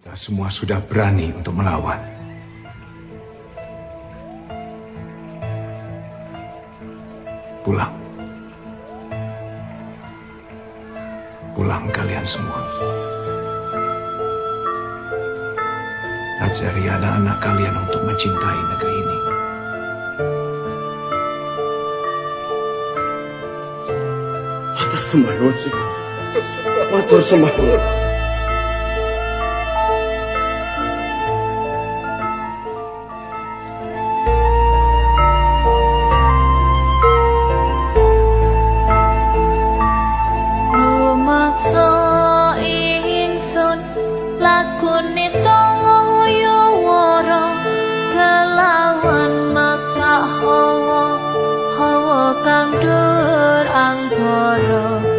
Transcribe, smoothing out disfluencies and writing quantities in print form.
Kita semua sudah berani untuk melawan. Pulang. Pulang kalian semua. Ajari anak-anak kalian untuk mencintai negeri ini. Matur sembahun, matur sembahun. Rumaksa ingsun lakune saya wara kelawan maka hawa kang dur anggara.